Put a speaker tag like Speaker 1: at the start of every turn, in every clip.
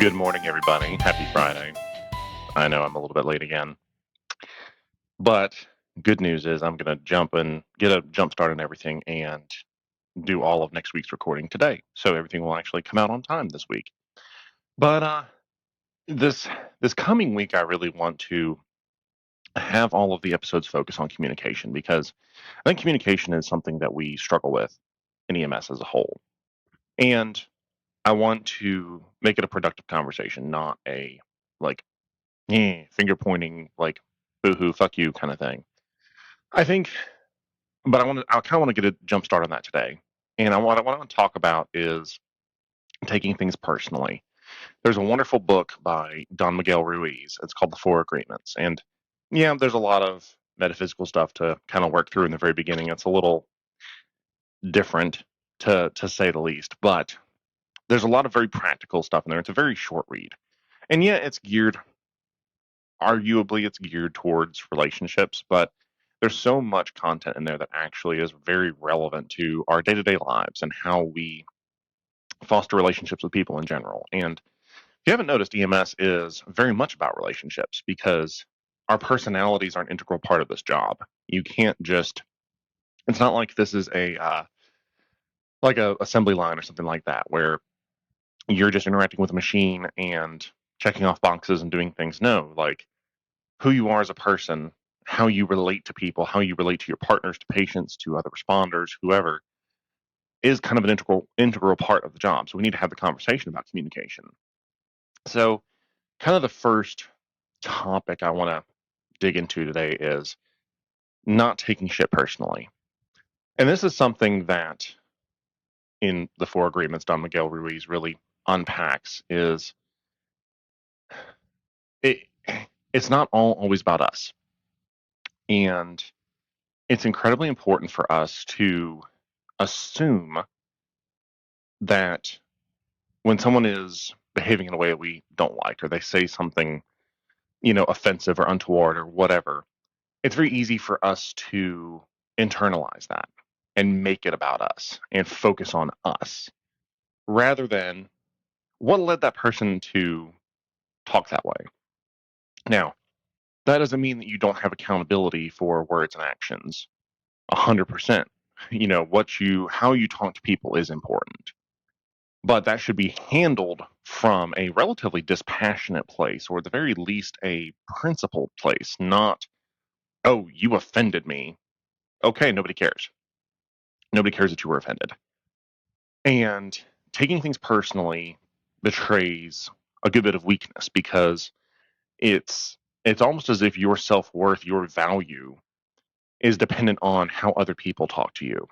Speaker 1: Good morning, everybody. Happy Friday. I know I'm a little bit late again, but good news is I'm going to jump and get a jump start on everything and do all of next week's recording today. So everything will actually come out on time this week. But this coming week, I really want to have all of the episodes focus on communication because I think communication is something that we struggle with in EMS as a whole. And I want to make it a productive conversation, not a finger pointing, boo-hoo, fuck you kind of thing. I think, but I kind of want to get a jump start on that today. And what I want to talk about is taking things personally. There's a wonderful book by Don Miguel Ruiz. It's called The Four Agreements. And yeah, there's a lot of metaphysical stuff to kind of work through in the very beginning. It's a little different to say the least, but there's a lot of very practical stuff in there. It's a very short read. And yeah, arguably it's geared towards relationships, but there's so much content in there that actually is very relevant to our day-to-day lives and how we foster relationships with people in general. And if you haven't noticed, EMS is very much about relationships because our personalities are an integral part of this job. You can't just, it's not like this is like a assembly line or something like that where you're just interacting with a machine and checking off boxes and doing things. No, like who you are as a person, how you relate to people, how you relate to your partners, to patients, to other responders, whoever, is kind of an integral part of the job. So we need to have the conversation about communication. So kind of the first topic I want to dig into today is not taking shit personally. And this is something that in the Four Agreements, Don Miguel Ruiz really unpacks is it's not always about us. And it's incredibly important for us to assume that when someone is behaving in a way that we don't like, or they say something, offensive or untoward or whatever, it's very easy for us to internalize that and make it about us and focus on us rather than what led that person to talk that way. Now, that doesn't mean that you don't have accountability for words and actions. 100%. How you talk to people is important. But that should be handled from a relatively dispassionate place, or at the very least a principled place, not, oh, you offended me. Okay, nobody cares. Nobody cares that you were offended. And taking things personally betrays a good bit of weakness because it's almost as if your self-worth, your value is dependent on how other people talk to you.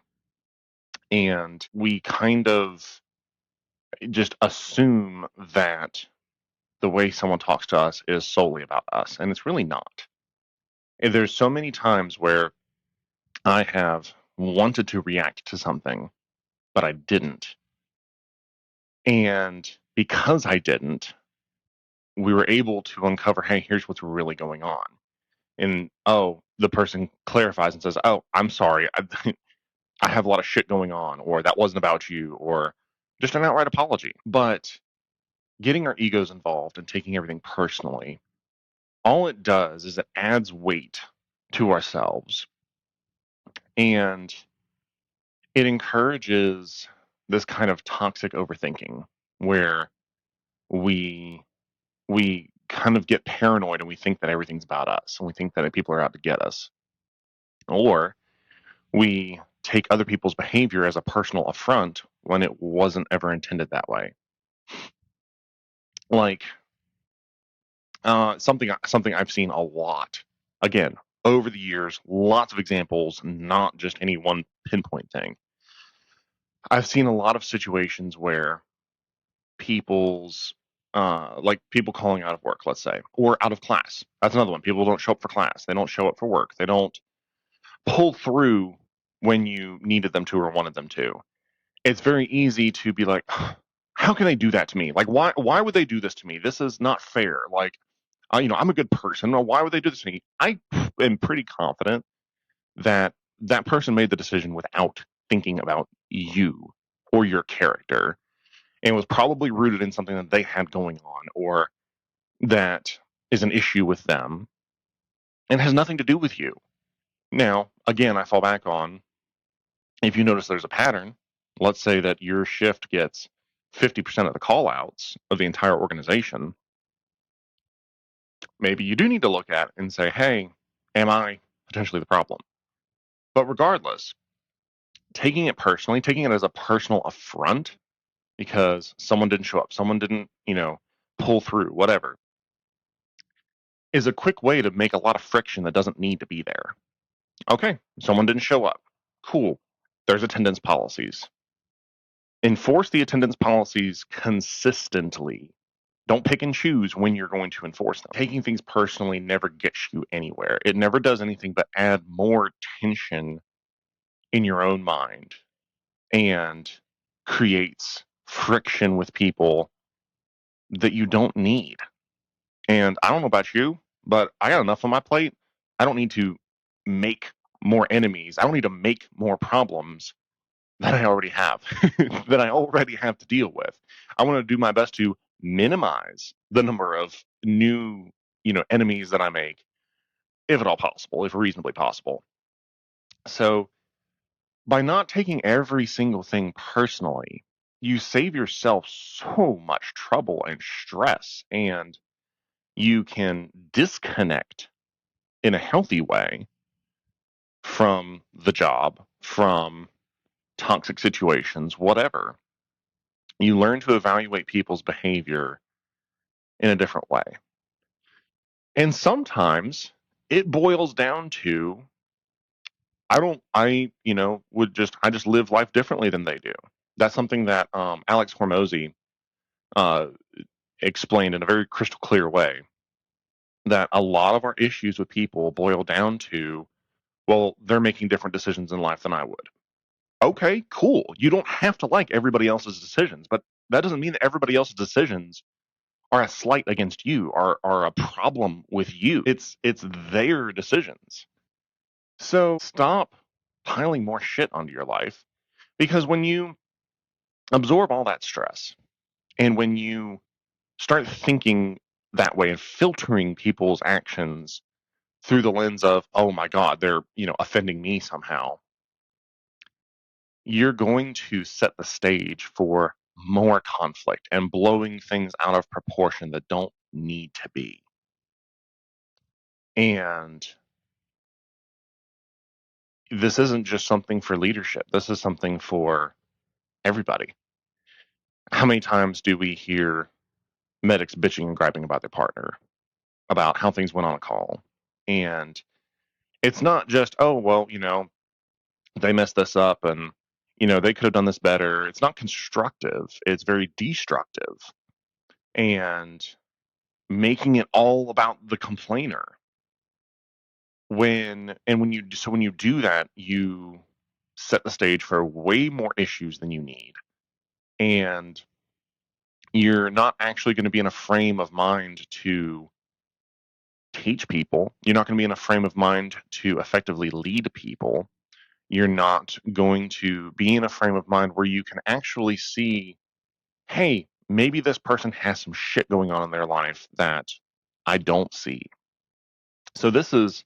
Speaker 1: And we kind of just assume that the way someone talks to us is solely about us, and it's really not. And there's so many times where I have wanted to react to something, but I didn't. And because I didn't, we were able to uncover, hey, here's what's really going on. And the person clarifies and says, oh, I'm sorry. I have a lot of shit going on, or that wasn't about you, or just an outright apology. But getting our egos involved and taking everything personally, all it does is it adds weight to ourselves. And it encourages this kind of toxic overthinking where we kind of get paranoid and we think that everything's about us and we think that people are out to get us. Or we take other people's behavior as a personal affront when it wasn't ever intended that way. Like something I've seen a lot, again, over the years, lots of examples, not just any one pinpoint thing. I've seen a lot of situations where people's people calling out of work, let's say, or out of class. That's another one. People don't show up for class. They don't show up for work. They don't pull through when you needed them to or wanted them to. It's very easy to be like, how can they do that to me? Like, why would they do this to me? This is not fair. Like, I'm a good person. Why would they do this to me? I am pretty confident that that person made the decision without thinking about you or your character. and was probably rooted in something that they had going on or that is an issue with them and has nothing to do with you. Now, again, I fall back on, if you notice there's a pattern, let's say that your shift gets 50% of the call outs of the entire organization, maybe you do need to look at it and say, hey, am I potentially the problem? But regardless, taking it personally, taking it as a personal affront because someone didn't show up, someone didn't, pull through, whatever, is a quick way to make a lot of friction that doesn't need to be there. Okay, someone didn't show up. Cool. There's attendance policies. Enforce the attendance policies consistently. Don't pick and choose when you're going to enforce them. Taking things personally never gets you anywhere. It never does anything but add more tension in your own mind and creates friction with people that you don't need. And I don't know about you, but I got enough on my plate. I don't need to make more enemies. I don't need to make more problems that I already have, that I already have to deal with. I want to do my best to minimize the number of new, enemies that I make, if at all possible, if reasonably possible. So by not taking every single thing personally, you save yourself so much trouble and stress, and you can disconnect in a healthy way from the job, from toxic situations, whatever. You learn to evaluate people's behavior in a different way. And sometimes it boils down to I just live life differently than they do. That's something that Alex Hormozy uh, explained in a very crystal clear way, that a lot of our issues with people boil down to, well, they're making different decisions in life than I would. Okay, cool. You don't have to like everybody else's decisions, but that doesn't mean that everybody else's decisions are a slight against you, are a problem with you. It's their decisions. So stop piling more shit onto your life, because when you absorb all that stress and when you start thinking that way and filtering people's actions through the lens of, oh my God, they're, offending me somehow, you're going to set the stage for more conflict and blowing things out of proportion that don't need to be. And this isn't just something for leadership. This is something for everybody. How many times do we hear medics bitching and griping about their partner, about how things went on a call? And it's not just, oh, well, they messed this up and, they could have done this better. It's not constructive. It's very destructive. And making it all about the complainer. When you do that, you set the stage for way more issues than you need. And you're not actually going to be in a frame of mind to teach people. You're not going to be in a frame of mind to effectively lead people. You're not going to be in a frame of mind where you can actually see, hey, maybe this person has some shit going on in their life that I don't see. So this is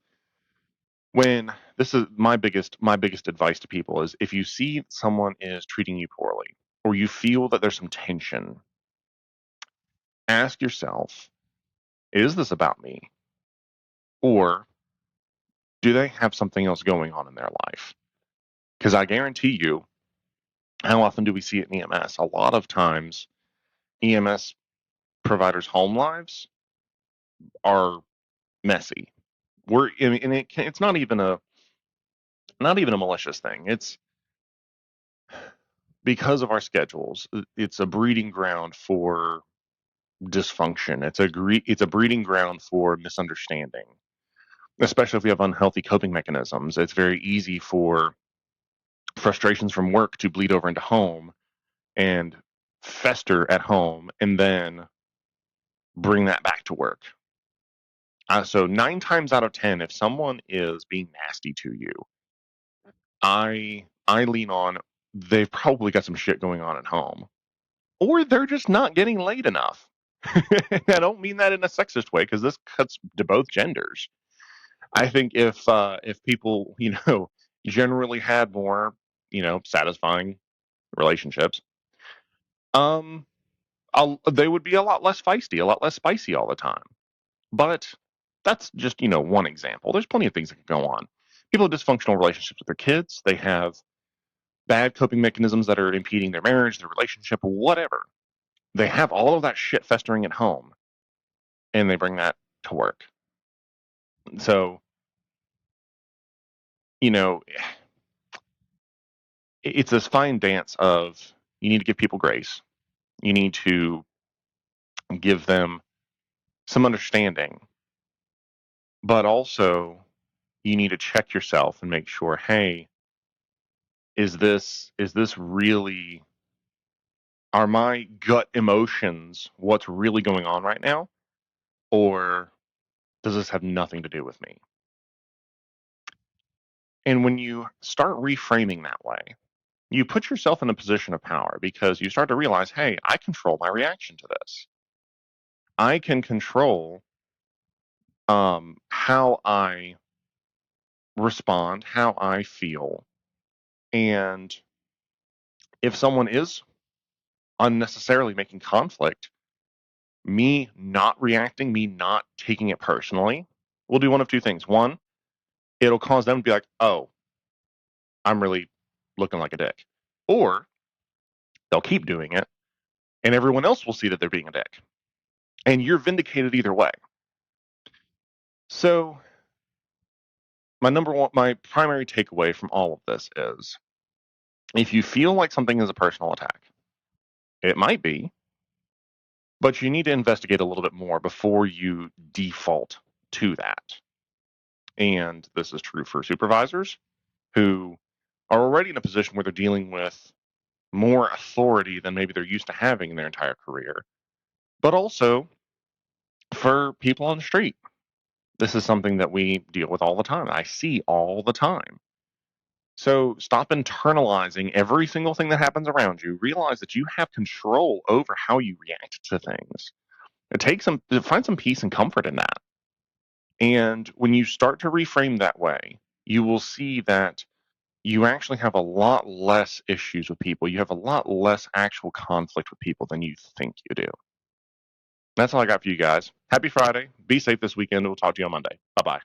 Speaker 1: my biggest advice to people is, if you see someone is treating you poorly or you feel that there's some tension, ask yourself, is this about me? Or do they have something else going on in their life? Because I guarantee you, how often do we see it in EMS? A lot of times, EMS providers' home lives are messy. It's not even a malicious thing. It's because of our schedules. It's a breeding ground for dysfunction. It's a breeding ground for misunderstanding, especially if we have unhealthy coping mechanisms. It's very easy for frustrations from work to bleed over into home and fester at home and then bring that back to work. So 9 times out of 10, if someone is being nasty to you, I lean on, they've probably got some shit going on at home, or they're just not getting laid enough. I don't mean that in a sexist way, because this cuts to both genders. I think if people, generally had more, satisfying relationships, um, they would be a lot less feisty, a lot less spicy all the time. But that's just, one example. There's plenty of things that can go on. People have dysfunctional relationships with their kids. They have bad coping mechanisms that are impeding their marriage, their relationship, whatever. They have all of that shit festering at home, and they bring that to work. So, you know, it's this fine dance of you need to give people grace. You need to give them some understanding, but also you need to check yourself and make sure, hey, is this really, are my gut emotions what's really going on right now, or does this have nothing to do with me? And when you start reframing that way, you put yourself in a position of power, because you start to realize, hey, I control my reaction to this. I can control how I respond, how I feel. And if someone is unnecessarily making conflict, me not reacting, me not taking it personally, will do one of two things. One, it'll cause them to be like, oh, I'm really looking like a dick. Or they'll keep doing it, and everyone else will see that they're being a dick. And you're vindicated either way. So, my primary takeaway from all of this is, if you feel like something is a personal attack, it might be, but you need to investigate a little bit more before you default to that. And this is true for supervisors who are already in a position where they're dealing with more authority than maybe they're used to having in their entire career, but also for people on the street. This is something that we deal with all the time. I see all the time. So stop internalizing every single thing that happens around you. Realize that you have control over how you react to things. Find some peace and comfort in that. And when you start to reframe that way, you will see that you actually have a lot less issues with people. You have a lot less actual conflict with people than you think you do. That's all I got for you guys. Happy Friday. Be safe this weekend. We'll talk to you on Monday. Bye bye.